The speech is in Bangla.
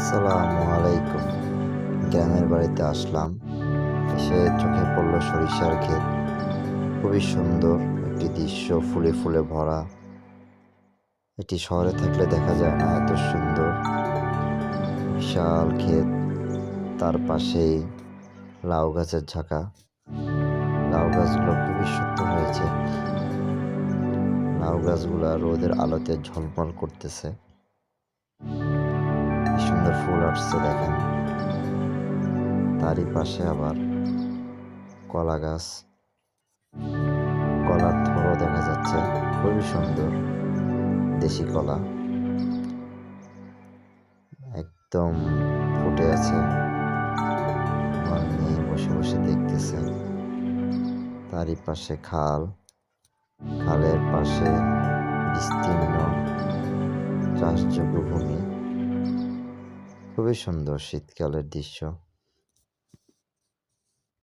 আসসালামু আলাইকুম। গ্রামের বাড়িতে আসলাম। এসে চোখে পড়ল সরিষার ক্ষেত। খুবই সুন্দর একটি দৃশ্য, ফুলে ফুলে ভরা। এটি শহরে থাকলে দেখা যায় না, এত সুন্দর বিশাল ক্ষেত। তার পাশেই লাউ গাছের ঝাঁকা। লাউ গাছগুলো খুবই সুন্দর হয়েছে। লাউ গাছগুলা রোদের আলোতে ঝলমল করতেছে। কি সুন্দর ফুল আসছে দেখেন। তারই পাশে আবার কলা গাছ, কলার থোড়ও দেখা যাচ্ছে। খুবই সুন্দর দেশি কলা, একদম ফুটে আছে। আমার মেয়ে বসে বসে দেখতেছে। তারই পাশে খাল, খালের পাশে বিস্তীর্ণ চাষযোগ্য ভূমি। খুবই সুন্দর শীতকালের দৃশ্য।